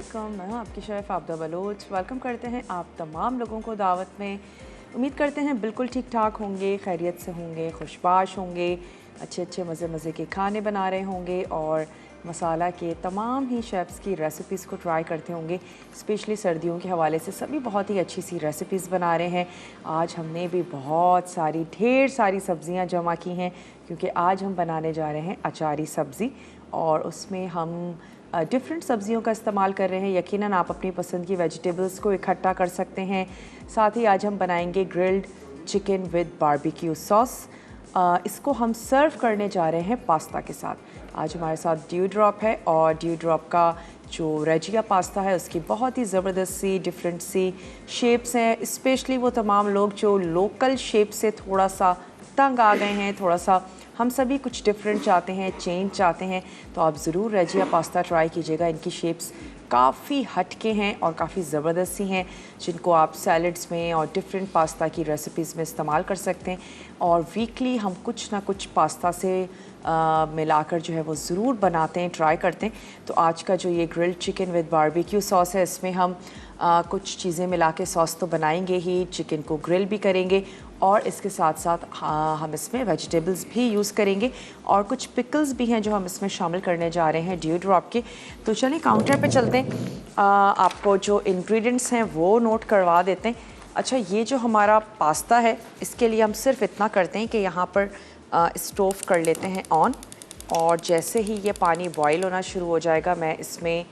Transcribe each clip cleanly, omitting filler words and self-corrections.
वालेकुम, मैं हूँ आपकी शेफ़ आबदा बलोच। वेलकम करते हैं आप तमाम लोगों को दावत में। उम्मीद करते हैं बिल्कुल ठीक ठाक होंगे, खैरियत से होंगे, खुशबाश होंगे, अच्छे अच्छे मज़े मज़े के खाने बना रहे होंगे और मसाला के तमाम ही शेफ़्स की रेसिपीज़ को ट्राई करते होंगे। स्पेशली सर्दियों के हवाले से सभी बहुत ही अच्छी सी रेसिपीज़ बना रहे हैं। आज हमने भी बहुत सारी ढेर सारी सब्ज़ियाँ जमा की हैं क्योंकि आज हम बनाने जा रहे हैं अचारी सब्ज़ी और उसमें हम डिफरेंट सब्जियों का इस्तेमाल कर रहे हैं। यकीनन आप अपनी पसंद की वेजिटेबल्स को इकट्ठा कर सकते हैं। साथ ही आज हम बनाएंगे grilled chicken with barbecue sauce. इसको हम सर्व करने जा रहे हैं पास्ता के साथ। आज हमारे साथ ड्यू ड्रॉप है और ड्यू ड्रॉप का जो रेजिया पास्ता है उसकी बहुत ही ज़बरदस्त सी डिफरेंट सी शेप्स हैं। स्पेशली वो तमाम लोग जो लोकल शेप से थोड़ा सा तंग आ गए हैं, थोड़ा सा हम सभी कुछ डिफरेंट चाहते हैं, चेंज चाहते हैं, तो आप ज़रूर रेजिया पास्ता ट्राई कीजिएगा। इनकी शेप्स काफ़ी हटके हैं और काफ़ी ज़बरदस्त सी हैं जिनको आप सैलड्स में और डिफरेंट पास्ता की रेसिपीज़ में इस्तेमाल कर सकते हैं। और वीकली हम कुछ ना कुछ पास्ता से मिलाकर जो है वो ज़रूर बनाते हैं, ट्राई करते हैं। तो आज का जो ये grilled chicken with barbecue sauce है, इसमें हम कुछ चीज़ें मिला के सॉस तो बनाएंगे ही, चिकन को ग्रिल भी करेंगे और इसके साथ साथ हम इसमें वेजिटेबल्स भी यूज़ करेंगे और कुछ पिकल्स भी हैं जो हम इसमें शामिल करने जा रहे हैं ड्यू ड्रॉप के। तो चलिए काउंटर पे चलते हैं, आपको जो इंग्रेडिएंट्स हैं वो नोट करवा देते हैं। अच्छा, ये जो हमारा पास्ता है इसके लिए हम सिर्फ इतना करते हैं कि यहाँ पर स्टोव कर लेते हैं ऑन और जैसे ही ये पानी बॉयल होना शुरू हो जाएगा मैं इसमें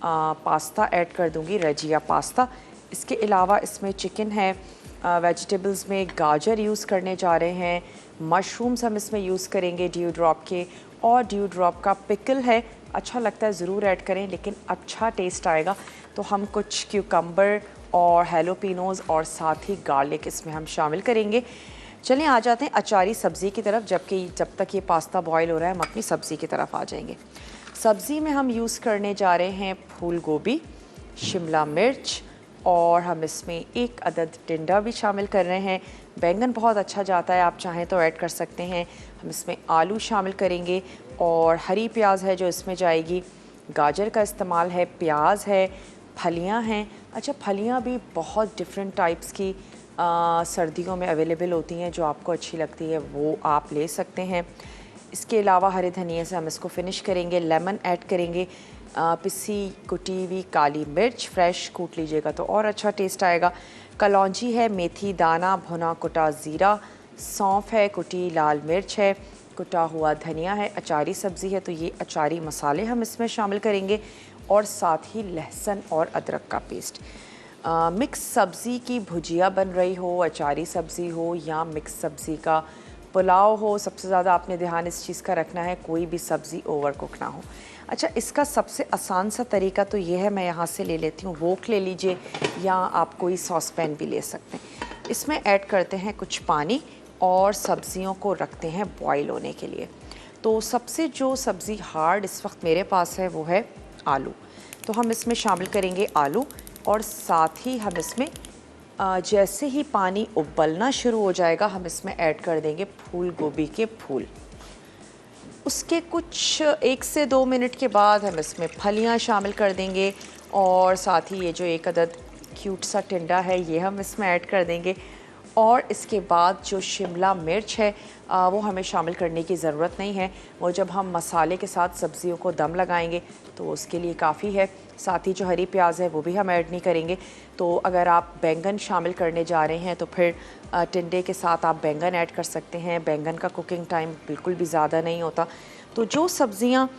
पास्ता ऐड कर दूँगी, रेजिया पास्ता। इसके अलावा इसमें चिकन है, वेजिटेबल्स में गाजर यूज़ करने जा रहे हैं, मशरूम्स हम इसमें यूज़ करेंगे ड्यू ड्रॉप के, और ड्यू ड्रॉप का पिकल है। अच्छा लगता है ज़रूर ऐड करें, लेकिन अच्छा टेस्ट आएगा तो हम कुछ क्यूकम्बर और हैलोपिनोज़ और साथ ही गार्लिक इसमें हम शामिल करेंगे। चलिए आ जाते हैं अचारी सब्ज़ी की तरफ। जब तक ये पास्ता बॉयल हो रहा है हम अपनी सब्ज़ी की तरफ आ जाएंगे। सब्ज़ी में हम यूज़ करने जा रहे हैं फूल गोभी, शिमला मिर्च और हम इसमें एक अदद टिंडा भी शामिल कर रहे हैं। बैंगन बहुत अच्छा जाता है, आप चाहें तो ऐड कर सकते हैं। हम इसमें आलू शामिल करेंगे और हरी प्याज है जो इसमें जाएगी, गाजर का इस्तेमाल है, प्याज है, फलियां हैं। अच्छा, फलियां भी बहुत डिफरेंट टाइप्स की सर्दियों में अवेलेबल होती हैं, जो आपको अच्छी लगती है वो आप ले सकते हैं। इसके अलावा हरे धनिया से हम इसको फिनिश करेंगे, लेमन ऐड करेंगे, पिसी कुटी हुई काली मिर्च फ्रेश कूट लीजिएगा तो और अच्छा टेस्ट आएगा। कलौंजी है, मेथी दाना भुना कुटा ज़ीरा, सौंफ है, कुटी लाल मिर्च है, कुटा हुआ धनिया है। अचारी सब्ज़ी है तो ये अचारी मसाले हम इसमें शामिल करेंगे और साथ ही लहसुन और अदरक का पेस्ट। मिक्स सब्ज़ी की भुजिया बन रही हो, अचारी सब्ज़ी हो या मिक्स सब्ज़ी का पुलाव हो, सबसे ज़्यादा आपने ध्यान इस चीज़ का रखना है कोई भी सब्ज़ी ओवर कुक ना हो। अच्छा, इसका सबसे आसान सा तरीका तो ये है, मैं यहाँ से ले लेती हूँ, वोक ले लीजिए या आप कोई सॉस पैन भी ले सकते हैं। इसमें ऐड करते हैं कुछ पानी और सब्ज़ियों को रखते हैं बॉईल होने के लिए। तो सबसे जो सब्ज़ी हार्ड इस वक्त मेरे पास है वो है आलू। तो हम इसमें शामिल करेंगे आलू और साथ ही हम इसमें जैसे ही पानी उबलना शुरू हो जाएगा हम इसमें ऐड कर देंगे फूल गोभी के फूल। उसके कुछ 1 से 2 मिनट के बाद हम इसमें फलियां शामिल कर देंगे और साथ ही ये जो एक अदद क्यूट सा टिंडा है ये हम इसमें ऐड कर देंगे। और इसके बाद जो शिमला मिर्च है वो हमें शामिल करने की ज़रूरत नहीं है, वो जब हम मसाले के साथ सब्ज़ियों को दम लगाएंगे तो उसके लिए काफ़ी है। साथ ही जो हरी प्याज है वो भी हम ऐड नहीं करेंगे। तो अगर आप बैंगन शामिल करने जा रहे हैं तो फिर टिंडे के साथ आप बैंगन ऐड कर सकते हैं। बैंगन का कुकिंग टाइम बिल्कुल भी ज़्यादा नहीं होता। तो जो सब्ज़ियाँ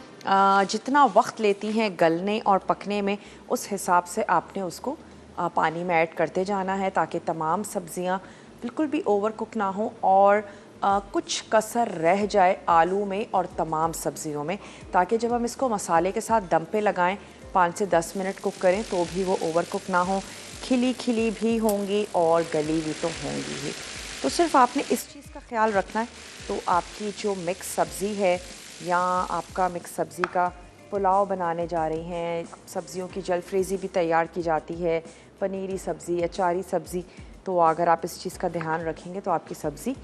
जितना वक्त लेती हैं गलने और पकने में, उस हिसाब से आपने उसको पानी में ऐड करते जाना है ताकि तमाम सब्ज़ियाँ बिल्कुल भी ओवर कुक ना हो और कुछ कसर रह जाए आलू में और तमाम सब्ज़ियों में, ताकि जब हम इसको मसाले के साथ दम पे लगाएं 5 से 10 मिनट कुक करें तो भी वो ओवर कुक ना हो, खिली खिली भी होंगी और गली भी तो होंगी ही। तो सिर्फ आपने इस चीज़ का ख्याल रखना है। तो आपकी जो मिक्स सब्ज़ी है या आपका मिक्स सब्ज़ी का पुलाव बनाने जा रही हैं, सब्ज़ियों की जलफ्रेज़ी भी तैयार की जाती है, पनीरी सब्ज़ी, अचारी सब्ज़ी, तो अगर आप इस चीज़ का ध्यान रखेंगे तो आपकी सब्ज़ी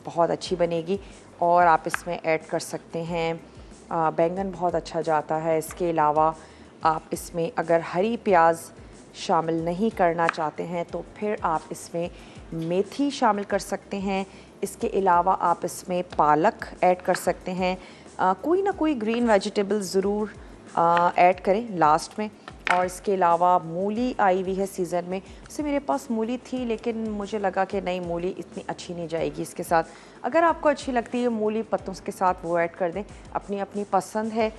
बहुत अच्छी बनेगी। और आप इसमें ऐड कर सकते हैं बैंगन बहुत अच्छा जाता है। इसके अलावा आप इसमें अगर हरी प्याज शामिल नहीं करना चाहते हैं तो फिर आप इसमें मेथी शामिल कर सकते हैं। इसके अलावा आप इसमें पालक ऐड कर सकते हैं। कोई ना कोई ग्रीन वेजिटेबल ज़रूर ऐड करें लास्ट में। और इसके अलावा मूली आई हुई है सीज़न में, उससे मेरे पास मूली थी लेकिन मुझे लगा कि नहीं, मूली इतनी अच्छी नहीं जाएगी इसके साथ। अगर आपको अच्छी लगती है मूली पत्तों के साथ, वो ऐड कर दें, अपनी अपनी पसंद है।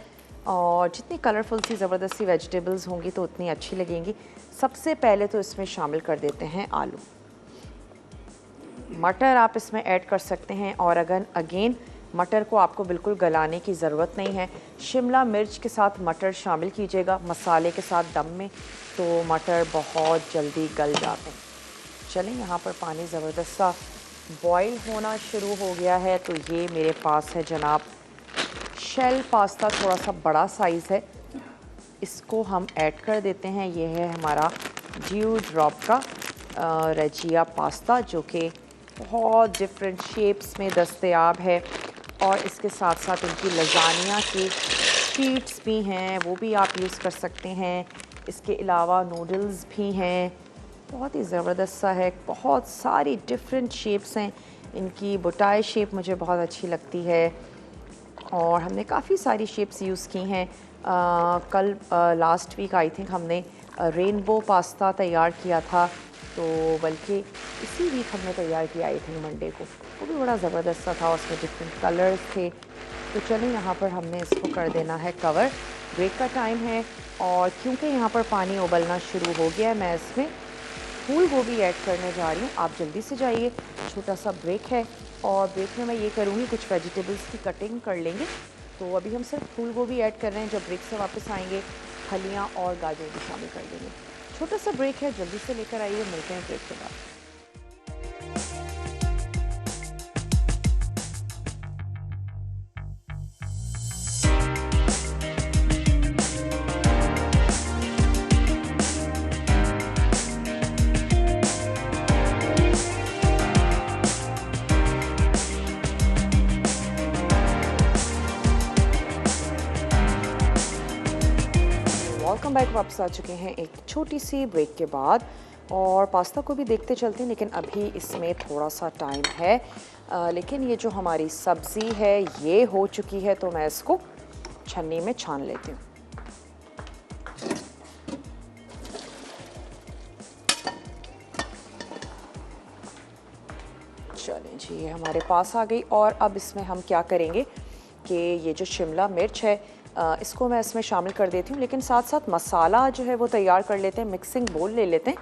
और जितनी कलरफुल सी ज़बरदस्त सी वेजिटेबल्स होंगी तो उतनी अच्छी लगेंगी। सबसे पहले तो इसमें शामिल कर देते हैं आलू। मटर आप इसमें ऐड कर सकते हैं। और अगेन मटर को आपको बिल्कुल गलाने की ज़रूरत नहीं है। शिमला मिर्च के साथ मटर शामिल कीजिएगा मसाले के साथ दम में, तो मटर बहुत जल्दी गल जाते हैं। चलें, यहाँ पर पानी ज़बरदस्त सा बॉईल होना शुरू हो गया है। तो ये मेरे पास है जनाब शेल पास्ता, थोड़ा सा बड़ा साइज़ है, इसको हम ऐड कर देते हैं। ये है हमारा ड्यू ड्रॉप का रेजिया पास्ता, जो कि बहुत डिफरेंट शेप्स में दस्तयाब है। और इसके साथ साथ इनकी लजानिया की शीट्स भी हैं, वो भी आप यूज़ कर सकते हैं। इसके अलावा नूडल्स भी हैं, बहुत ही ज़बरदस्त सा है। बहुत सारी डिफरेंट शेप्स हैं इनकी। बुटाई शेप मुझे बहुत अच्छी लगती है और हमने काफ़ी सारी शेप्स यूज़ की हैं। कल लास्ट वीक आई थिंक हमने रेनबो पास्ता तैयार किया था, तो बल्कि इसी वीक हमने तैयार किया आई थिंक मंडे को, वो भी बड़ा ज़बरदस्त सा था, उसमें डिफरेंट कलर्स थे। तो चलिए यहाँ पर हमने इसको कर देना है कवर। ब्रेक का टाइम है और क्योंकि यहाँ पर पानी उबलना शुरू हो गया है, मैं इसमें फूल गोभी ऐड करने जा रही हूँ। आप जल्दी से जाइए, छोटा सा ब्रेक है और ब्रेक में मैं ये करूँगी, कुछ वेजिटेबल्स की कटिंग कर लेंगे। तो अभी हम सिर्फ फूल गोभी ऐड कर रहे हैं। जब ब्रेक से वापस आएंगे फलियाँ और गाजर भी शामिल कर देंगे। छोटा सा ब्रेक है, जल्दी से लेकर आइए, मिलते हैं ब्रेक के बाद। वेलकम बैक, वापस आ चुके हैं एक छोटी सी ब्रेक के बाद और पास्ता को भी देखते चलते हैं, लेकिन अभी इसमें थोड़ा सा टाइम है। लेकिन ये जो हमारी सब्ज़ी है ये हो चुकी है, तो मैं इसको छन्नी में छान लेती हूँ। चलें जी, ये हमारे पास आ गई। और अब इसमें हम क्या करेंगे कि ये जो शिमला मिर्च है इसको मैं इसमें शामिल कर देती हूँ, लेकिन साथ साथ मसाला जो है वो तैयार कर लेते हैं। मिक्सिंग बोल ले लेते हैं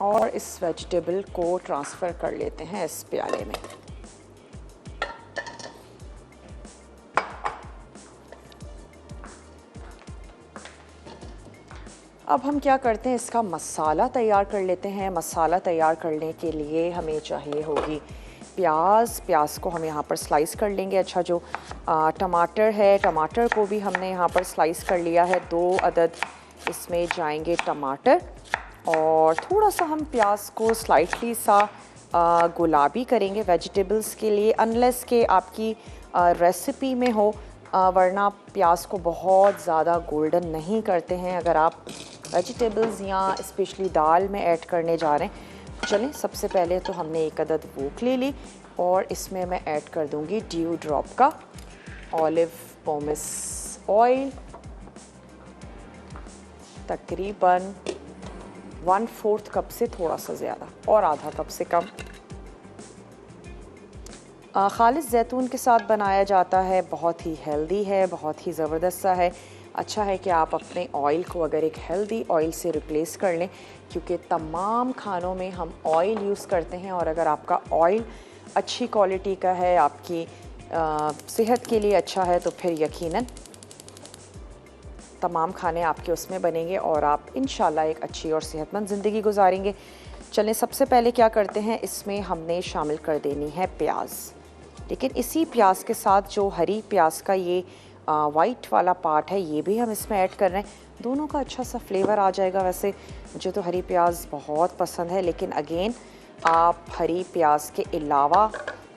और इस वेजिटेबल को ट्रांसफ़र कर लेते हैं इस प्याले में। अब हम क्या करते हैं, इसका मसाला तैयार कर लेते हैं। मसाला तैयार करने के लिए हमें चाहिए होगी प्याज को हम यहाँ पर स्लाइस कर लेंगे। अच्छा, जो टमाटर है, टमाटर को भी हमने यहाँ पर स्लाइस कर लिया है। 2 अदद इसमें जाएंगे टमाटर। और थोड़ा सा हम प्याज को स्लाइटली सा गुलाबी करेंगे वेजिटेबल्स के लिए, अनलेस के आपकी रेसिपी में हो, वरना प्याज को बहुत ज़्यादा गोल्डन नहीं करते हैं अगर आप वेजिटेबल्स या स्पेशली दाल में ऐड करने जा रहे हैं। चलें, सबसे पहले तो हमने 1 अदद वोक ले ली और इसमें मैं ऐड कर दूंगी ड्यू ड्रॉप का ऑलिव पोमेस ऑयल, तकरीबन 1/4 कप से थोड़ा सा ज़्यादा और आधा कप से कम। खालिस जैतून के साथ बनाया जाता है, बहुत ही हेल्दी है, बहुत ही ज़बरदस्त सा है। अच्छा है कि आप अपने ऑयल को अगर एक हेल्दी ऑयल से रिप्लेस कर लें, क्योंकि तमाम खानों में हम ऑयल यूज़ करते हैं और अगर आपका ऑयल अच्छी क्वालिटी का है, आपकी सेहत के लिए अच्छा है, तो फिर यकीनन तमाम खाने आपके उसमें बनेंगे और आप इंशाल्लाह एक अच्छी और सेहतमंद ज़िंदगी गुजारेंगे। चलें, सबसे पहले क्या करते हैं, इसमें हमने शामिल कर देनी है प्याज। लेकिन इसी प्याज के साथ जो हरी प्याज का ये वाइट वाला पार्ट है, ये भी हम इसमें ऐड कर रहे हैं। दोनों का अच्छा सा फ्लेवर आ जाएगा। वैसे मुझे तो हरी प्याज बहुत पसंद है, लेकिन अगेन आप हरी प्याज के अलावा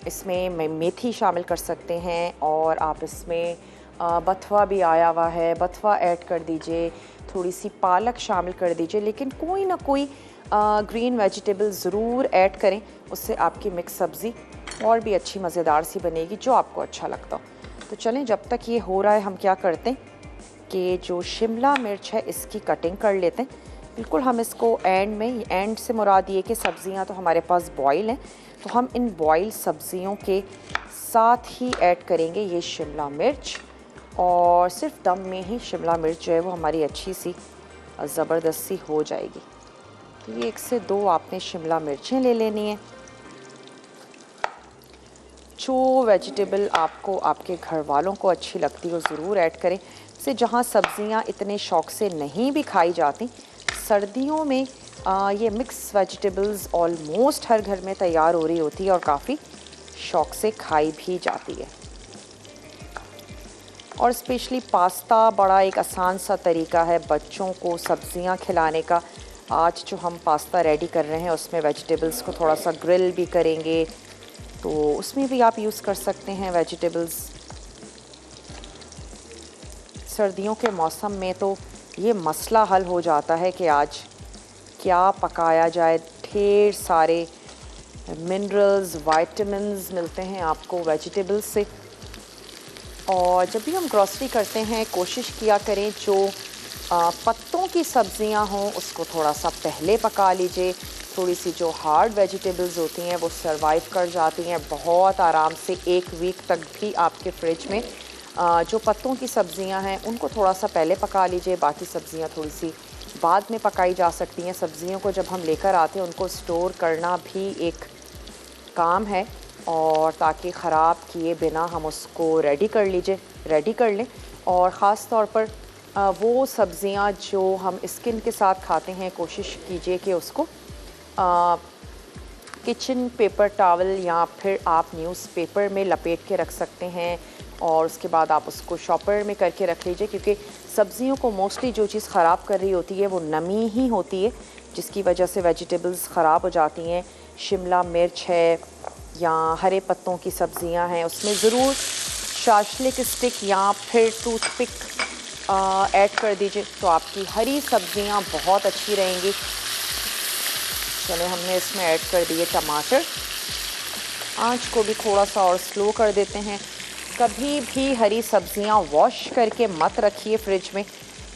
इसमें मेथी शामिल कर सकते हैं और आप इसमें बथवा भी आया हुआ है, बथवा ऐड कर दीजिए, थोड़ी सी पालक शामिल कर दीजिए, लेकिन कोई ना कोई ग्रीन वेजिटेबल ज़रूर ऐड करें, उससे आपकी मिक्स सब्ज़ी और भी अच्छी मज़ेदार सी बनेगी, जो आपको अच्छा लगता हो। तो चलें, जब तक ये हो रहा है हम क्या करते हैं कि जो शिमला मिर्च है इसकी कटिंग कर लेते हैं। बिल्कुल हम इसको एंड से मुराद ये कि सब्ज़ियाँ तो हमारे पास बॉयल हैं, तो हम इन बॉयल सब्ज़ियों के साथ ही ऐड करेंगे ये शिमला मिर्च, और सिर्फ दम में ही शिमला मिर्च जो है वो हमारी अच्छी सी ज़बरदस्त सी हो जाएगी। तो ये 1 से 2 आपने शिमला मिर्चें ले लेनी है। जो वेजिटेबल आपको आपके घर वालों को अच्छी लगती हो ज़रूर ऐड करें। से जहाँ सब्ज़ियाँ इतने शौक़ से नहीं भी खाई जाती, सर्दियों में ये मिक्स वेजिटेबल्स ऑलमोस्ट हर घर में तैयार हो रही होती है और काफ़ी शौक़ से खाई भी जाती है। और स्पेशली पास्ता बड़ा एक आसान सा तरीका है बच्चों को सब्ज़ियाँ खिलाने का। आज जो हम पास्ता रेडी कर रहे हैं उसमें वेजिटेबल्स को थोड़ा सा ग्रिल भी करेंगे, तो उसमें भी आप यूज़ कर सकते हैं वेजिटेबल्स। सर्दियों के मौसम में तो ये मसला हल हो जाता है कि आज क्या पकाया जाए। ढेर सारे मिनरल्स, विटामिन्स मिलते हैं आपको वेजिटेबल्स से। और जब भी हम ग्रॉसरी करते हैं कोशिश किया करें जो पत्तों की सब्ज़ियां हों उसको थोड़ा सा पहले पका लीजिए। थोड़ी सी जो हार्ड वेजिटेबल्स होती हैं वो सरवाइव कर जाती हैं बहुत आराम से, 1 वीक तक भी आपके फ्रिज में। जो पत्तों की सब्ज़ियां हैं उनको थोड़ा सा पहले पका लीजिए, बाकी सब्ज़ियां थोड़ी सी बाद में पकाई जा सकती हैं। सब्ज़ियों को जब हम लेकर आते हैं उनको स्टोर करना भी एक काम है, और ताकि ख़राब किए बिना हम उसको रेडी कर लें। और ख़ास तौर पर वो सब्ज़ियां जो हम स्किन के साथ खाते हैं कोशिश कीजिए कि उसको किचन पेपर टॉवल या फिर आप न्यूज़पेपर में लपेट के रख सकते हैं, और उसके बाद आप उसको शॉपर में करके रख लीजिए, क्योंकि सब्ज़ियों को मोस्टली जो चीज़ ख़राब कर रही होती है वो नमी ही होती है, जिसकी वजह से वेजिटेबल्स ख़राब हो जाती हैं। शिमला मिर्च है या हरे पत्तों की सब्ज़ियां हैं, उसमें ज़रूर शाशलिक स्टिक या फिर टूथपिक ऐड कर दीजिए, तो आपकी हरी सब्ज़ियां बहुत अच्छी रहेंगी। चले, हमने इसमें ऐड कर दिए टमाटर। आंच को भी थोड़ा सा और स्लो कर देते हैं। कभी भी हरी सब्ज़ियां वॉश करके मत रखिए फ्रिज में,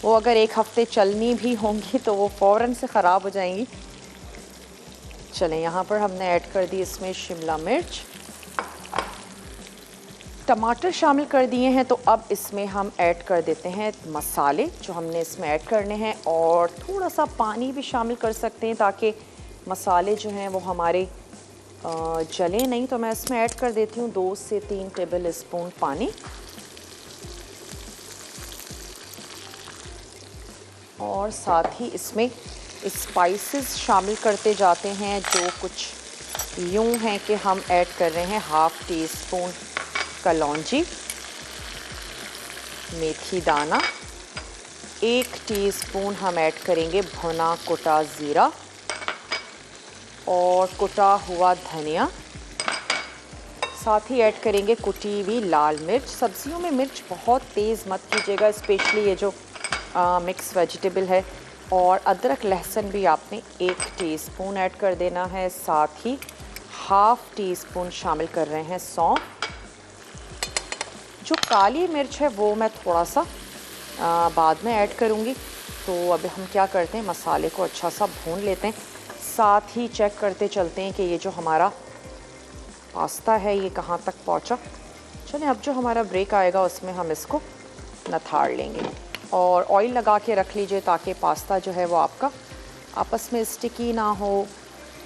वो अगर 1 हफ़्ते चलनी भी होंगी तो वो फ़ौरन से ख़राब हो जाएंगी। चलें, यहाँ पर हमने ऐड कर दी इसमें शिमला मिर्च, टमाटर शामिल कर दिए हैं। तो अब इसमें हम ऐड कर देते हैं मसाले जो हमने इसमें ऐड करने हैं, और थोड़ा सा पानी भी शामिल कर सकते हैं ताकि मसाले जो हैं वो हमारे जले नहीं। तो मैं इसमें ऐड कर देती हूँ 2 से 3 टेबल स्पून पानी, और साथ ही इसमें स्पाइसेस शामिल करते जाते हैं जो कुछ यूँ हैं कि हम ऐड कर रहे हैं 1/2 टीस्पून कलौंजी, मेथी दाना, 1 टीस्पून हम ऐड करेंगे भुना कुटा ज़ीरा और कुटा हुआ धनिया, साथ ही ऐड करेंगे कुटी हुई लाल मिर्च। सब्जियों में मिर्च बहुत तेज़ मत कीजिएगा, स्पेशली ये जो मिक्स वेजिटेबल है। और अदरक लहसुन भी आपने 1 टीस्पून ऐड कर देना है, साथ ही 1/2 टीस्पून शामिल कर रहे हैं सौंफ। जो काली मिर्च है वो मैं थोड़ा सा बाद में ऐड करूँगी। तो अब हम क्या करते हैं, मसाले को अच्छा सा भून लेते हैं, साथ ही चेक करते चलते हैं कि ये जो हमारा पास्ता है ये कहाँ तक पहुँचा। चलिए, अब जो हमारा ब्रेक आएगा उसमें हम इसको नथाड़ लेंगे, और ऑयल लगा के रख लीजिए ताकि पास्ता जो है वो आपका आपस में स्टिकी ना हो।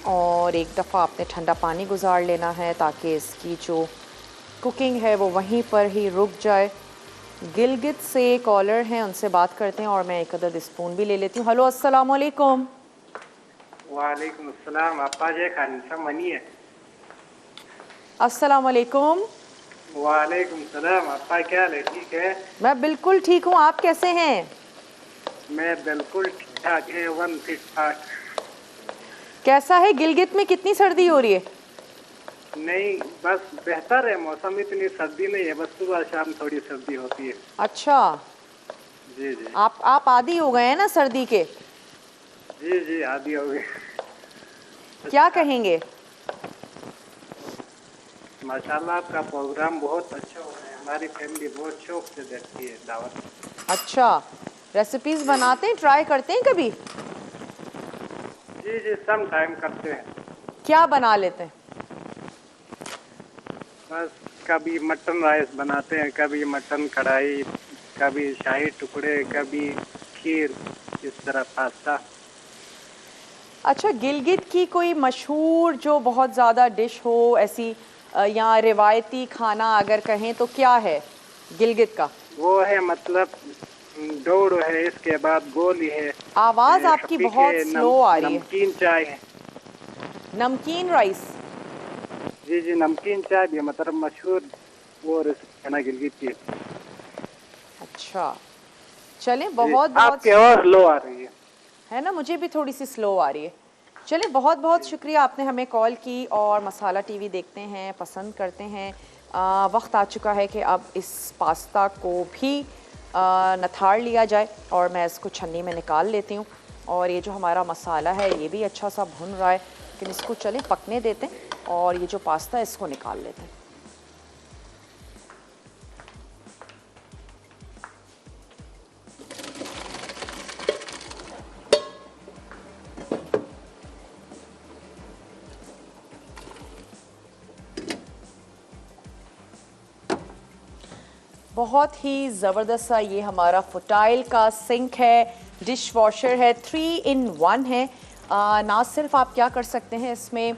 और एक दफ़ा आपने ठंडा पानी गुजार लेना है ताकि इसकी जो कुकिंग है वो वहीं पर ही रुक जाए। गिलगित से कॉलर हैं, उनसे बात करते हैं, और मैं 1 अदद स्पून भी ले लेती हूँ। हेलो, अस्सलाम वालेकुम। वालेकुम अस्सलाम। आपा जे खानसा मनी है। अस्सलाम वालेकुम। वालेकुम सलाम। आपा क्या हाल है? ठीक है? मैं बिल्कुल ठीक हूँ, आप कैसे हैं? मैं बिल्कुल ठीक ठाक है, 1 फिट ठाक। कैसा है गिलगित में, कितनी सर्दी हो रही है? नहीं, बस बेहतर है मौसम, इतनी सर्दी नहीं है, बस सुबह शाम थोड़ी सर्दी होती है। अच्छा, जी जी। आप आदी हो गए हैं ना सर्दी के। जी जी, आदि हो गई। क्या अच्छा, कहेंगे? माशाल्लाह आपका प्रोग्राम बहुत अच्छा हो रहा है, हमारी फैमिली बहुत शौक से देखती है दावत। अच्छा, रेसिपीज़ बनाते हैं, ट्राई करते हैं कभी? जी जी, सम टाइम करते हैं। क्या बना लेते हैं? बस कभी मटन राइस बनाते हैं, कभी मटन कढ़ाई, कभी शाही टुकड़े, कभी खीर, इस तरह पास्ता। अच्छा, गिलगित की कोई मशहूर जो बहुत ज़्यादा डिश हो ऐसी, या रिवायती खाना अगर कहें तो क्या है गिलगित का? वो है मतलब दौड़ है, इसके बाद गोली है, आवाज़ आपकी हपीक बहुत है, स्लो आ रही है। नमकीन चाय है। नमकीन राइस। जी जी, नमकीन चाय भी है, मतलब मशहूर वो रेसिपी है ना गिलगित की। अच्छा, चलें, जी, बहुत बहुत आपकी आवाज़ लो आ रही है। है ना, मुझे भी थोड़ी सी स्लो आ रही है। चलिए, बहुत बहुत शुक्रिया, आपने हमें कॉल की। और मसाला टीवी देखते हैं, पसंद करते हैं। वक्त आ चुका है कि अब इस पास्ता को भी नथाड़ लिया जाए, और मैं इसको छन्नी में निकाल लेती हूँ। और ये जो हमारा मसाला है ये भी अच्छा सा भुन रहा है, लेकिन इसको चलें पकने देते हैं, और ये जो पास्ता है इसको निकाल लेते हैं। बहुत ही ज़बरदस्त सा ये हमारा फुटाइल का सिंक है, डिश वॉशर है, 3 in 1 है। ना सिर्फ आप क्या कर सकते हैं इसमें,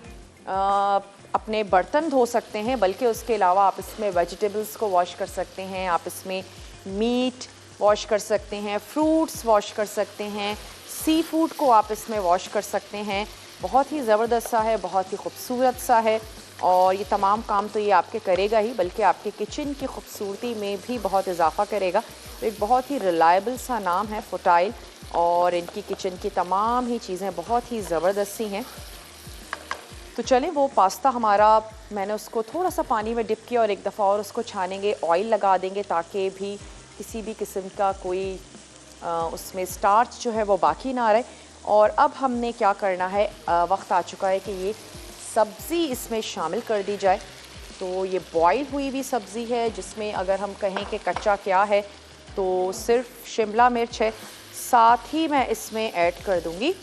अपने बर्तन धो सकते हैं, बल्कि उसके अलावा आप इसमें वेजिटेबल्स को वॉश कर सकते हैं, आप इसमें मीट वॉश कर सकते हैं, फ्रूट्स वॉश कर सकते हैं, सी फूड को आप इसमें वॉश कर सकते हैं। बहुत ही ज़बरदस्त सा है, बहुत ही खूबसूरत सा है, और ये तमाम काम तो ये आपके करेगा ही, बल्कि आपके किचन की खूबसूरती में भी बहुत इजाफा करेगा। तो एक बहुत ही रिलायबल सा नाम है फुटाइल, और इनकी किचन की तमाम ही चीज़ें बहुत ही ज़बरदस्त सी हैं। तो चलें, वो पास्ता हमारा, मैंने उसको थोड़ा सा पानी में डिप किया और एक दफ़ा और उसको छानेंगे, ऑयल लगा देंगे ताकि भी किसी भी किस्म का कोई उसमें स्टार्च जो है वो बाकी ना रहे। और अब हमने क्या करना है, वक्त आ चुका है कि ये सब्ज़ी इसमें शामिल कर दी जाए। तो ये बॉयल हुई हुई सब्ज़ी है, जिसमें अगर हम कहें कि कच्चा क्या है तो सिर्फ शिमला मिर्च है। साथ ही मैं इसमें ऐड कर दूँगी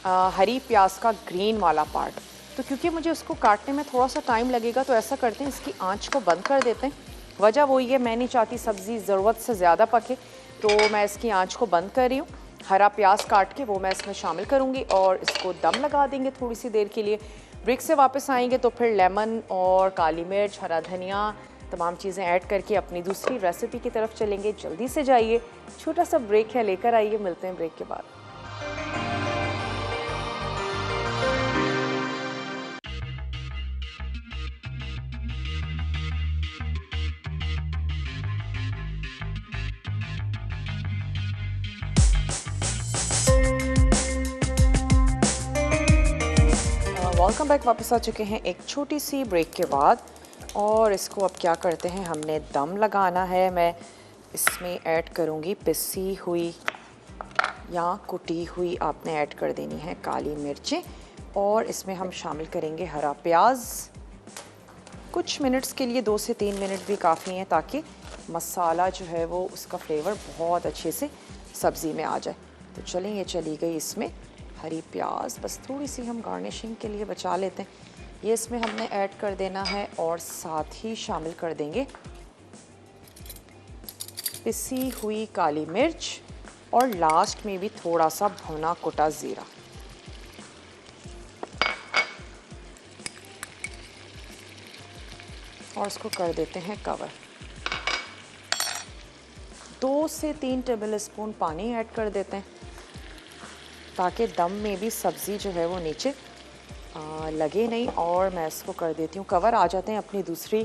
हरी प्याज का ग्रीन वाला पार्ट। तो क्योंकि मुझे उसको काटने में थोड़ा सा टाइम लगेगा, तो ऐसा करते हैं इसकी आंच को बंद कर देते हैं। वजह वही है, मैं नहीं चाहती सब्ज़ी ज़रूरत से ज़्यादा पके, तो मैं इसकी आंच को बंद कर रही हूँ। हरा प्याज काट के वो मैं इसमें शामिल करूँगी, और इसको दम लगा देंगे थोड़ी सी देर के लिए। ब्रेक से वापस आएंगे तो फिर लेमन और काली मिर्च, हरा धनिया, तमाम चीज़ें ऐड करके अपनी दूसरी रेसिपी की तरफ चलेंगे। जल्दी से जाइए, छोटा सा ब्रेक है, लेकर आइए, मिलते हैं ब्रेक के बाद। वेलकम बैक, वापस आ चुके हैं एक छोटी सी ब्रेक के बाद। और इसको अब क्या करते हैं, हमने दम लगाना है। मैं इसमें ऐड करूँगी पिसी हुई या कुटी हुई, आपने ऐड कर देनी है काली मिर्चें, और इसमें हम शामिल करेंगे हरा प्याज। कुछ मिनट्स के लिए, 2 से 3 मिनट भी काफ़ी हैं, ताकि मसाला जो है वो उसका फ्लेवर बहुत अच्छे से सब्ज़ी में आ जाए। तो चलें, ये चली गई इसमें हरी प्याज, बस थोड़ी सी हम गार्निशिंग के लिए बचा लेते हैं। ये इसमें हमने ऐड कर देना है, और साथ ही शामिल कर देंगे पिसी हुई काली मिर्च, और लास्ट में भी थोड़ा सा भुना कुटा ज़ीरा। और इसको कर देते हैं कवर। 2 से 3 टेबल स्पून पानी ऐड कर देते हैं, ताकि दम में भी सब्ज़ी जो है वो नीचे लगे नहीं। और मैं इसको कर देती हूँ कवर। आ जाते हैं अपनी दूसरी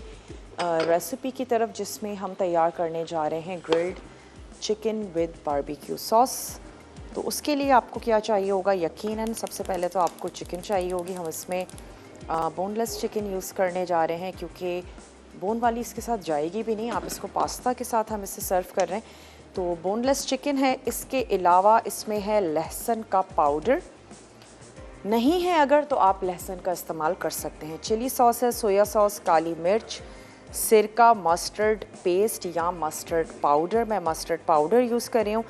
रेसिपी की तरफ, जिसमें हम तैयार करने जा रहे हैं grilled chicken with barbecue sauce. तो उसके लिए आपको क्या चाहिए होगा, यकीनन सबसे पहले तो आपको चिकन चाहिए होगी। हम इसमें बोनलेस चिकन यूज़ करने जा रहे हैं क्योंकि बोन वाली इसके साथ जाएगी भी नहीं। आप इसको पास्ता के साथ हम इसे सर्व कर रहे हैं। तो बोनलेस चिकन है। इसके अलावा इसमें है लहसुन का पाउडर। नहीं है अगर तो आप लहसुन का इस्तेमाल कर सकते हैं। चिली सॉस है, सोया सॉस, काली मिर्च, सिरका, मस्टर्ड पेस्ट या मस्टर्ड पाउडर। मैं मस्टर्ड पाउडर यूज़ कर रही हूँ।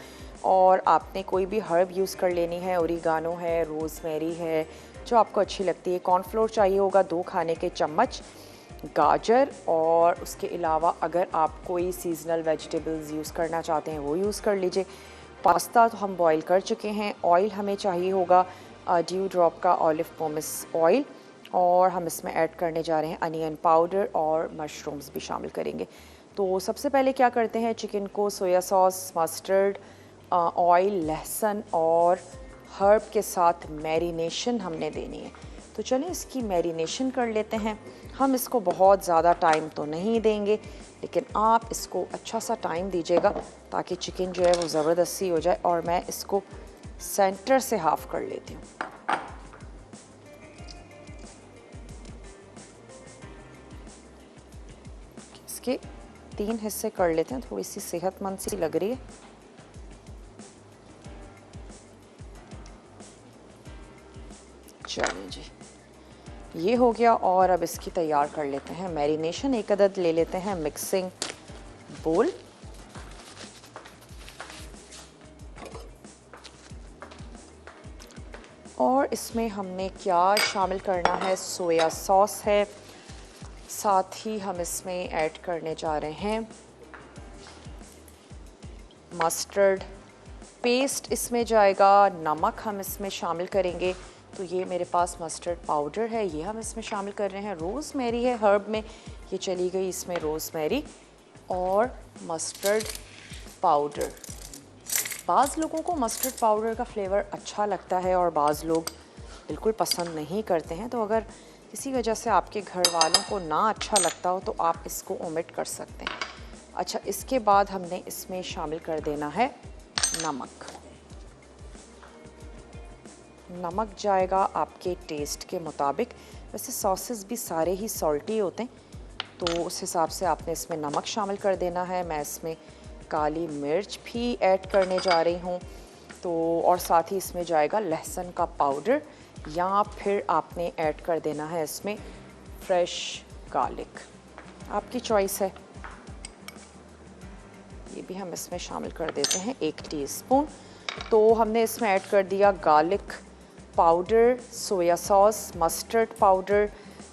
और आपने कोई भी हर्ब यूज़ कर लेनी है, ओरिगानो है, रोज़मेरी है, जो आपको अच्छी लगती है। कॉर्नफ्लोर चाहिए होगा 2 खाने के चम्मच, गाजर, और उसके अलावा अगर आप कोई सीजनल वेजिटेबल्स यूज़ करना चाहते हैं वो यूज़ कर लीजिए। पास्ता तो हम बॉईल कर चुके हैं। ऑयल हमें चाहिए होगा ड्यू ड्रॉप का ऑलिव पोमेस ऑयल, और हम इसमें ऐड करने जा रहे हैं अनियन पाउडर और मशरूम्स भी शामिल करेंगे। तो सबसे पहले क्या करते हैं, चिकन को सोया सॉस, मस्टर्ड ऑयल, लहसुन और हर्ब के साथ मैरिनेशन हमने देनी है। तो चलिए इसकी मैरिनेशन कर लेते हैं। हम इसको बहुत ज़्यादा टाइम तो नहीं देंगे, लेकिन आप इसको अच्छा सा टाइम दीजिएगा ताकि चिकन जो है वो ज़बरदस्ती हो जाए। और मैं इसको सेंटर से हाफ़ कर लेती हूँ। इसके 3 हिस्से कर लेते हैं। थोड़ी सी सेहतमंद सी लग रही है। चलिए जी, ये हो गया। और अब इसकी तैयार कर लेते हैं मैरिनेशन। एक अदद ले लेते हैं मिक्सिंग बोल। और इसमें हमने क्या शामिल करना है, सोया सॉस है, साथ ही हम इसमें ऐड करने जा रहे हैं मस्टर्ड पेस्ट, इसमें जाएगा नमक हम इसमें शामिल करेंगे। तो ये मेरे पास मस्टर्ड पाउडर है, ये हम इसमें शामिल कर रहे हैं। रोज़मेरी है हर्ब में, ये चली गई इसमें रोज़मेरी और मस्टर्ड पाउडर। बाज़ लोगों को मस्टर्ड पाउडर का फ्लेवर अच्छा लगता है और बाज़ लोग बिल्कुल पसंद नहीं करते हैं। तो अगर किसी वजह से आपके घर वालों को ना अच्छा लगता हो तो आप इसको ओमिट कर सकते हैं। अच्छा, इसके बाद हमने इसमें शामिल कर देना है नमक। नमक जाएगा आपके टेस्ट के मुताबिक। वैसे सॉसेस भी सारे ही सॉल्टी होते हैं, तो उस हिसाब से आपने इसमें नमक शामिल कर देना है। मैं इसमें काली मिर्च भी ऐड करने जा रही हूँ। तो और साथ ही इसमें जाएगा लहसुन का पाउडर, या फिर आपने ऐड कर देना है इसमें फ्रेश गार्लिक, आपकी चॉइस है। ये भी हम इसमें शामिल कर देते हैं 1 टीस्पून। तो हमने इसमें ऐड कर दिया garlic powder, soya sauce, mustard powder,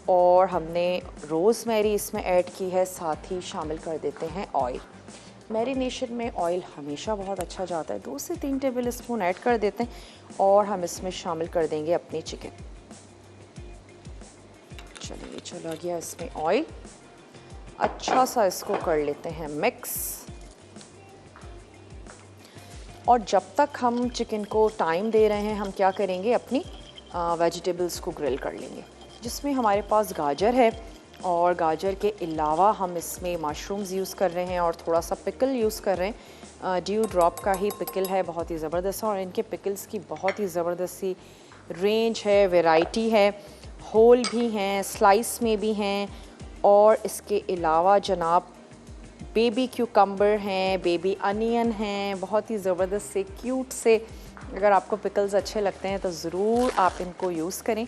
और हमने रोज़मेरी इसमें ऐड की है। साथ ही शामिल कर देते हैं ऑयल। मैरिनेशन में ऑयल हमेशा बहुत अच्छा जाता है। 2 से 3 टेबल स्पून ऐड कर देते हैं और हम इसमें शामिल कर देंगे अपनी चिकन। चलिए, चला गया इसमें ऑयल। अच्छा सा इसको कर लेते हैं मिक्स। और जब तक हम चिकन को टाइम दे रहे हैं, हम क्या करेंगे, अपनी वेजिटेबल्स को ग्रिल कर लेंगे। जिसमें हमारे पास गाजर है, और गाजर के अलावा हम इसमें मशरूम्स यूज़ कर रहे हैं और थोड़ा सा पिकल यूज़ कर रहे हैं। ड्यू ड्रॉप का ही पिकल है, बहुत ही ज़बरदस्त है। और इनके पिकल्स की बहुत ही ज़बरदस्त सी रेंज है, वैरायटी है। होल भी हैं, स्लाइस में भी हैं, और इसके अलावा जनाब बेबी क्यूकम्बर हैं, बेबी अनियन हैं, बहुत ही ज़बरदस्त से क्यूट से। अगर आपको पिकल्स अच्छे लगते हैं तो ज़रूर आप इनको यूज़ करें।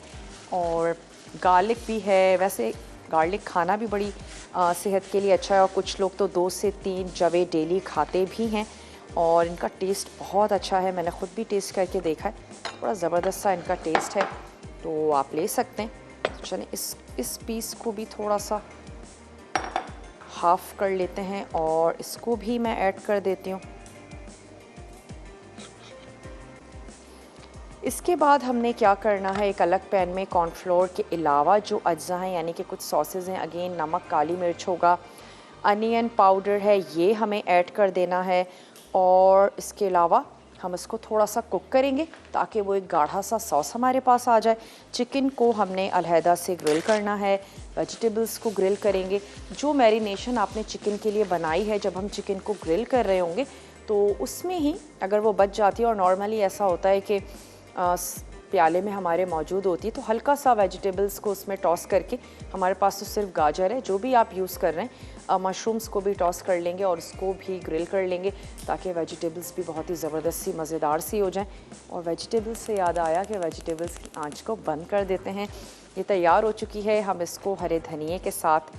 और गार्लिक भी है। वैसे गार्लिक खाना भी बड़ी सेहत के लिए अच्छा है, और कुछ लोग तो 2 से 3 जवे डेली खाते भी हैं, और इनका टेस्ट बहुत अच्छा है। मैंने ख़ुद भी टेस्ट करके देखा है, बड़ा ज़बरदस्त सा इनका टेस्ट है, तो आप ले सकते हैं। चलें, इस पीस को भी थोड़ा सा हाफ़ कर लेते हैं, और इसको भी मैं ऐड कर देती हूँ। इसके बाद हमने क्या करना है, एक अलग पैन में कॉर्नफ्लोर के अलावा जो अज्जा हैं, यानी कि कुछ सॉसेज हैं, अगेन नमक, काली मिर्च होगा, अनियन पाउडर है, ये हमें ऐड कर देना है। और इसके अलावा हम इसको थोड़ा सा कुक करेंगे ताकि वो एक गाढ़ा सा सॉस हमारे पास आ जाए। चिकन को हमने अलहदा से ग्रिल करना है, वेजिटेबल्स को ग्रिल करेंगे। जो मैरिनेशन आपने चिकन के लिए बनाई है, जब हम चिकन को ग्रिल कर रहे होंगे तो उसमें ही अगर वो बच जाती है, और नॉर्मली ऐसा होता है कि प्याले में हमारे मौजूद होती है। तो हल्का सा वेजिटेबल्स को उसमें टॉस करके, हमारे पास तो सिर्फ गाजर है, जो भी आप यूज़ कर रहे हैं, मशरूम्स को भी टॉस कर लेंगे और उसको भी ग्रिल कर लेंगे ताकि वेजिटेबल्स भी बहुत ही ज़बरदस्त सी मज़ेदार सी हो जाएं। और वेजिटेबल्स से याद आया कि वेजिटेबल्स की आंच को बंद कर देते हैं। ये तैयार हो चुकी है, हम इसको हरे धनिए के साथ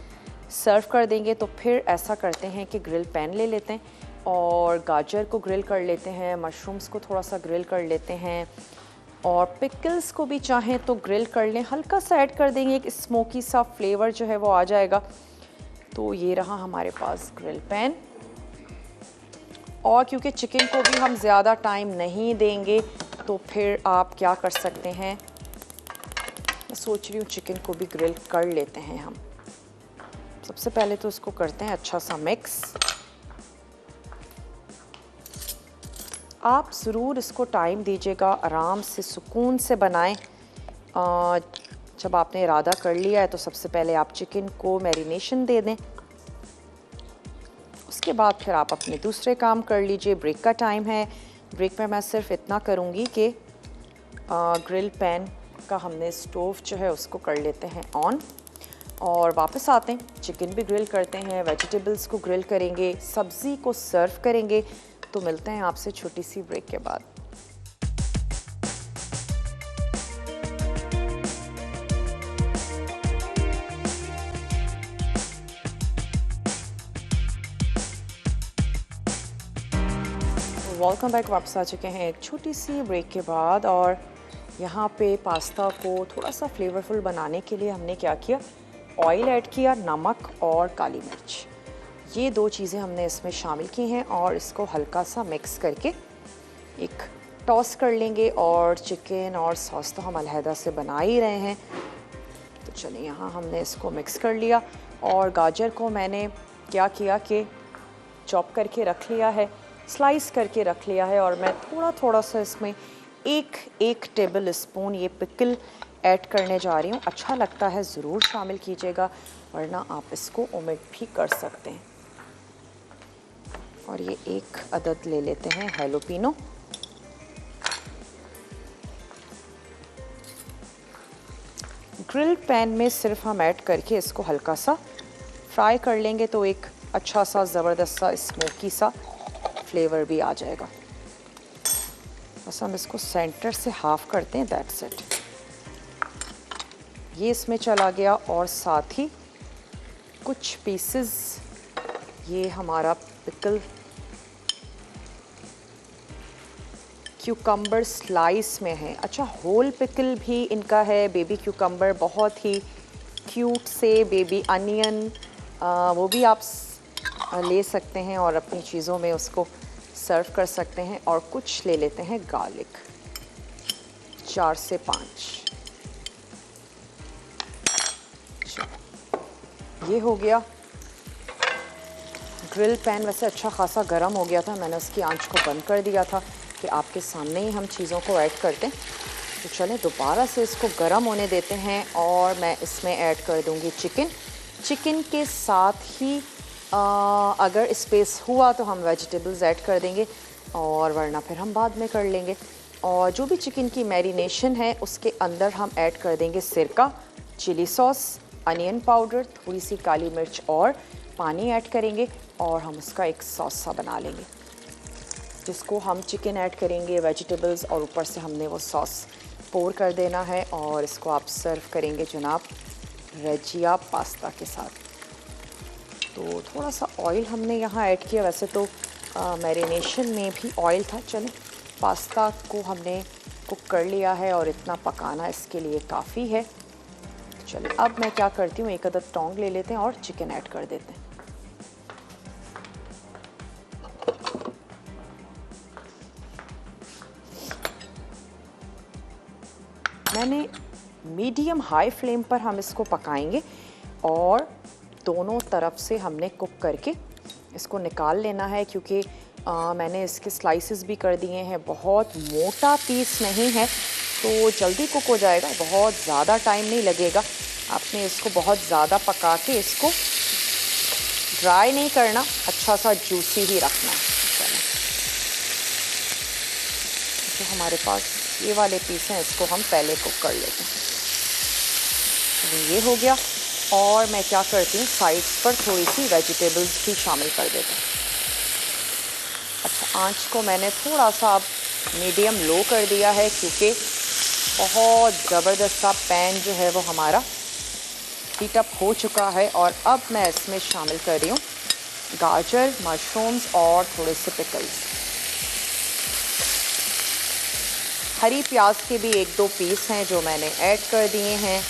सर्व कर देंगे। तो फिर ऐसा करते हैं कि ग्रिल पैन ले लेते हैं और गाजर को ग्रिल कर लेते हैं, मशरूम्स को थोड़ा सा ग्रिल कर लेते हैं और पिकल्स को भी चाहें तो ग्रिल कर लें, हल्का सा ऐड कर देंगे, एक स्मोकी सा फ्लेवर जो है वो आ जाएगा। तो ये रहा हमारे पास ग्रिल पैन। और क्योंकि चिकन को भी हम ज़्यादा टाइम नहीं देंगे तो फिर आप क्या कर सकते हैं, मैं सोच रही हूँ चिकन को भी ग्रिल कर लेते हैं हम। सबसे पहले तो इसको करते हैं अच्छा सा मिक्स। आप ज़रूर इसको टाइम दीजिएगा, आराम से सुकून से बनाएं। जब आपने इरादा कर लिया है तो सबसे पहले आप चिकन को मैरिनेशन दे दें, उसके बाद फिर आप अपने दूसरे काम कर लीजिए। ब्रेक का टाइम है, ब्रेक में मैं सिर्फ इतना करूँगी कि ग्रिल पैन का हमने स्टोव जो है उसको कर लेते हैं ऑन और वापस आते हैं, चिकन भी ग्रिल करते हैं, वेजिटेबल्स को ग्रिल करेंगे, सब्ज़ी को सर्व करेंगे। तो मिलते हैं आपसे छोटी सी ब्रेक के बाद। वेलकम बैक, वापस आ चुके हैं एक छोटी सी ब्रेक के बाद। और यहाँ पे पास्ता को थोड़ा सा फ्लेवरफुल बनाने के लिए हमने क्या किया, ऑयल ऐड किया, नमक और काली मिर्च, ये दो चीज़ें हमने इसमें शामिल की हैं और इसको हल्का सा मिक्स करके एक टॉस कर लेंगे। और चिकन और सॉस तो हम अलहदा से बना ही रहे हैं। तो चलिए, यहाँ हमने इसको मिक्स कर लिया और गाजर को मैंने क्या किया कि चॉप करके रख लिया है, स्लाइस करके रख लिया है और मैं थोड़ा थोड़ा सा इसमें एक टेबल स्पून ये पिकल ऐड करने जा रही हूँ। अच्छा लगता है ज़रूर शामिल कीजिएगा, वरना आप इसको ओमिट भी कर सकते हैं। और ये एक अदद ले लेते हैं हैलोपिनो। ग्रिल पैन में सिर्फ हम ऐड करके इसको हल्का सा फ्राई कर लेंगे तो एक अच्छा सा ज़बरदस्त सा स्मोकी सा फ्लेवर भी आ जाएगा। बस हम इसको सेंटर से हाफ करते हैं, दैट्स इट। ये इसमें चला गया और साथ ही कुछ पीसेस ये हमारा पिकल क्यूकम्बर स्लाइस में है। अच्छा, होल पिकल भी इनका है, बेबी क्यूकम्बर, बहुत ही क्यूट से बेबी अनियन, वो भी आप ले सकते हैं और अपनी चीज़ों में उसको सर्व कर सकते हैं। और कुछ ले लेते हैं गार्लिक, 4 से 5। ये हो गया। ग्रिल पैन वैसे अच्छा खासा गर्म हो गया था, मैंने उसकी आंच को बंद कर दिया था कि आपके सामने ही हम चीज़ों को ऐड करते हैं। तो चलें दोबारा से इसको गर्म होने देते हैं और मैं इसमें ऐड कर दूंगी चिकन। चिकन के साथ ही अगर स्पेस हुआ तो हम वेजिटेबल्स ऐड कर देंगे और वरना फिर हम बाद में कर लेंगे। और जो भी चिकन की मैरिनेशन है उसके अंदर हम ऐड कर देंगे सिरका, चिली सॉस, अनियन पाउडर, थोड़ी सी काली मिर्च और पानी ऐड करेंगे और हम उसका एक सॉस सा बना लेंगे, जिसको हम चिकन ऐड करेंगे, वेजिटेबल्स और ऊपर से हमने वो सॉस पोर कर देना है और इसको आप सर्व करेंगे जनाब रेजिया पास्ता के साथ। तो थोड़ा सा ऑयल हमने यहाँ ऐड किया, वैसे तो मैरिनेशन में भी ऑयल था। चलें, पास्ता को हमने कुक कर लिया है और इतना पकाना इसके लिए काफ़ी है। चलिए, अब मैं क्या करती हूँ, एक अदद टोंग ले लेते हैं और चिकन ऐड कर देते हैं। मैंने मीडियम हाई फ्लेम पर हम इसको पकाएंगे और दोनों तरफ से हमने कुक करके इसको निकाल लेना है, क्योंकि मैंने इसके स्लाइसेस भी कर दिए हैं। बहुत मोटा पीस नहीं है तो जल्दी कुक हो जाएगा, बहुत ज़्यादा टाइम नहीं लगेगा। आपने इसको बहुत ज़्यादा पका के इसको ड्राई नहीं करना, अच्छा सा जूसी ही रखना है। तो हमारे पास ये वाले पीस हैं, इसको हम पहले कुक कर लेते हैं। ये हो गया। और मैं क्या करती हूँ, साइड्स पर थोड़ी सी वेजिटेबल्स भी शामिल कर देते हैं। अच्छा, आंच को मैंने थोड़ा सा अब मीडियम लो कर दिया है, क्योंकि बहुत ज़बरदस्त सा पैन जो है वो हमारा हीट अप हो चुका है। और अब मैं इसमें शामिल कर रही हूँ गाजर, मशरूम्स और थोड़े से पिकल्स। हरी प्याज के भी 1-2 पीस हैं जो मैंने ऐड कर दिए हैं।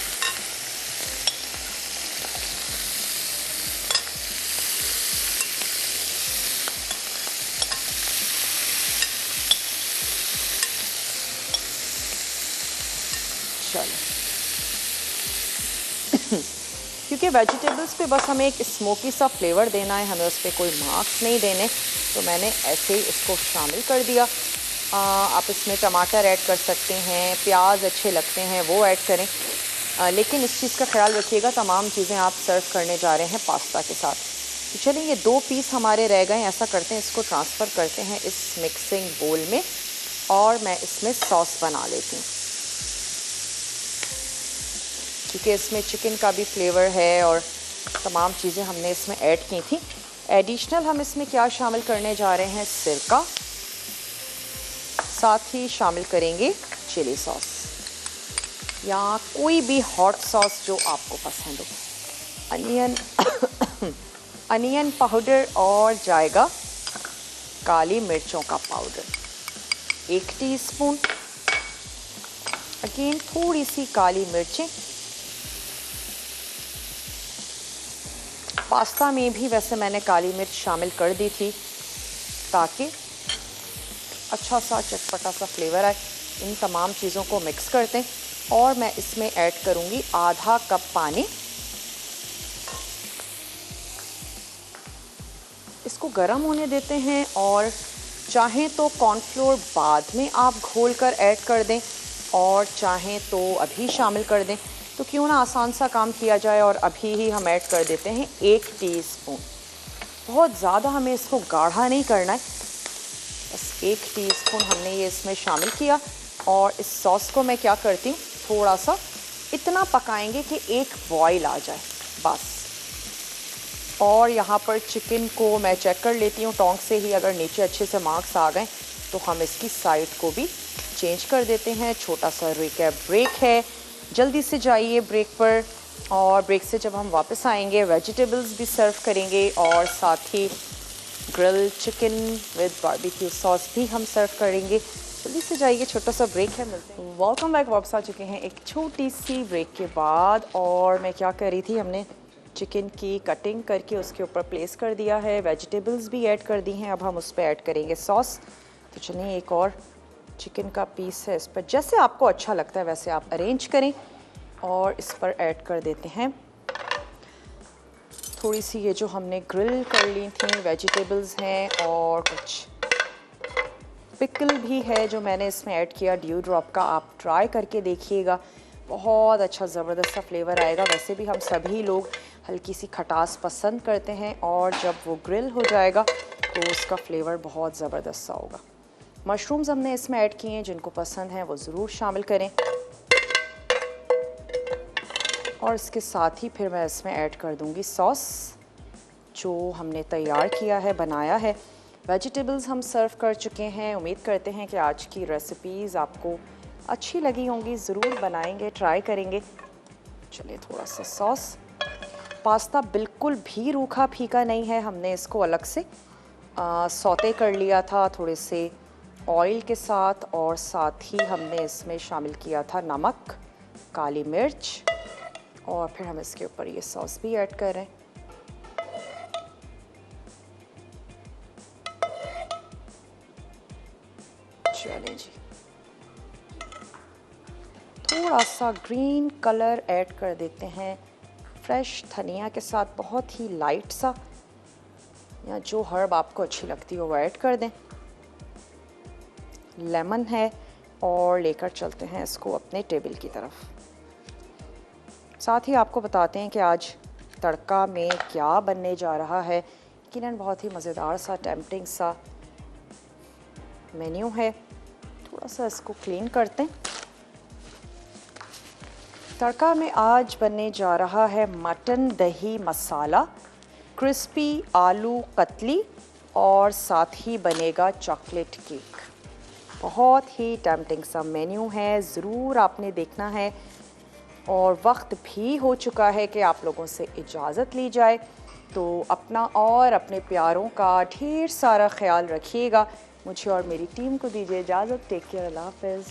चलो क्योंकि वेजिटेबल्स पे बस हमें एक स्मोकी सा फ्लेवर देना है, हमें उस पर कोई मार्क्स नहीं देने, तो मैंने ऐसे ही इसको शामिल कर दिया। आप इसमें टमाटर ऐड कर सकते हैं, प्याज अच्छे लगते हैं वो ऐड करें, लेकिन इस चीज़ का ख्याल रखिएगा तमाम चीज़ें आप सर्व करने जा रहे हैं पास्ता के साथ। तो चलिए, ये 2 पीस हमारे रह गए। ऐसा करते हैं, इसको ट्रांसफ़र करते हैं इस मिक्सिंग बोल में और मैं इसमें सॉस बना लेती हूँ, क्योंकि इसमें चिकन का भी फ्लेवर है और तमाम चीज़ें हमने इसमें ऐड की थी। एडिशनल हम इसमें क्या शामिल करने जा रहे हैं, सिरका, साथ ही शामिल करेंगे चिली सॉस या कोई भी हॉट सॉस जो आपको पसंद हो, अनियन पाउडर, और जाएगा काली मिर्चों का पाउडर 1 टीस्पून, अगेन थोड़ी सी काली मिर्चें। पास्ता में भी वैसे मैंने काली मिर्च शामिल कर दी थी ताकि अच्छा सा चटपटा सा फ्लेवर आए। इन तमाम चीज़ों को मिक्स करते हैं और मैं इसमें ऐड करूँगी आधा कप पानी। इसको गर्म होने देते हैं और चाहें तो कॉर्नफ्लोर बाद में आप घोल कर ऐड कर दें और चाहें तो अभी शामिल कर दें। तो क्यों ना आसान सा काम किया जाए और अभी ही हम ऐड कर देते हैं 1 टीस्पून। बहुत ज़्यादा हमें इसको गाढ़ा नहीं करना है, बस 1 टीस्पून हमने ये इसमें शामिल किया। और इस सॉस को मैं क्या करती हूँ, थोड़ा सा इतना पकाएंगे कि एक बॉयल आ जाए बस। और यहाँ पर चिकन को मैं चेक कर लेती हूँ टोंक से ही, अगर नीचे अच्छे से मार्क्स आ गए तो हम इसकी साइड को भी चेंज कर देते हैं। छोटा सा रिकैप ब्रेक है, जल्दी से जाइए ब्रेक पर। और ब्रेक से जब हम वापस आएंगे वेजिटेबल्स भी सर्व करेंगे और साथ ही grill chicken with barbecue sauce भी हम सर्व करेंगे। जल्दी से जाइए, छोटा सा ब्रेक है, मिलते हैं। वेलकम बैक, वापस आ चुके हैं एक छोटी सी ब्रेक के बाद। और मैं क्या कर रही थी, हमने चिकन की कटिंग करके उसके ऊपर प्लेस कर दिया है, वेजिटेबल्स भी ऐड कर दी हैं। अब हम उस पर ऐड करेंगे सॉस। तो चलिए, एक और चिकन का पीस है, इस पर जैसे आपको अच्छा लगता है वैसे आप अरेंज करें और इस पर ऐड कर देते हैं थोड़ी सी ये जो हमने ग्रिल कर ली थी वेजिटेबल्स हैं, और कुछ पिकल भी है जो मैंने इसमें ऐड किया ड्यू ड्रॉप का। आप ट्राई करके देखिएगा, बहुत अच्छा ज़बरदस्त सा फ्लेवर आएगा। वैसे भी हम सभी लोग हल्की सी खटास पसंद करते हैं और जब वो ग्रिल हो जाएगा तो उसका फ्लेवर बहुत ज़बरदस्त सा होगा। मशरूम्स हमने इसमें ऐड किए हैं, जिनको पसंद है वो ज़रूर शामिल करें। और इसके साथ ही फिर मैं इसमें ऐड कर दूंगी सॉस जो हमने तैयार किया है, बनाया है। वेजिटेबल्स हम सर्व कर चुके हैं। उम्मीद करते हैं कि आज की रेसिपीज़ आपको अच्छी लगी होंगी, ज़रूर बनाएंगे, ट्राई करेंगे। चलिए, थोड़ा सा सॉस। पास्ता बिल्कुल भी रूखा फीका नहीं है, हमने इसको अलग से सौते कर लिया था थोड़े से ऑयल के साथ, और साथ ही हमने इसमें शामिल किया था नमक, काली मिर्च, और फिर हम इसके ऊपर ये सॉस भी ऐड कर रहे हैं। चलें जी, थोड़ा सा ग्रीन कलर ऐड कर देते हैं फ्रेश धनिया के साथ, बहुत ही लाइट सा, या जो हर्ब आपको अच्छी लगती हो वो ऐड कर दें। लेमन है और लेकर चलते हैं इसको अपने टेबल की तरफ। साथ ही आपको बताते हैं कि आज तड़का में क्या बनने जा रहा है। यकीनन बहुत ही मज़ेदार सा, टेम्पटिंग सा मेन्यू है। थोड़ा सा इसको क्लीन करते हैं। तड़का में आज बनने जा रहा है मटन दही मसाला, क्रिस्पी आलू कतली और साथ ही बनेगा चॉकलेट केक। बहुत ही टेम्पटिंग सा मेन्यू है, ज़रूर आपने देखना है। और वक्त भी हो चुका है कि आप लोगों से इजाज़त ली जाए, तो अपना और अपने प्यारों का ढेर सारा ख्याल रखिएगा। मुझे और मेरी टीम को दीजिए इजाज़त। टेक केयर, अल्लाह हाफ़िज़।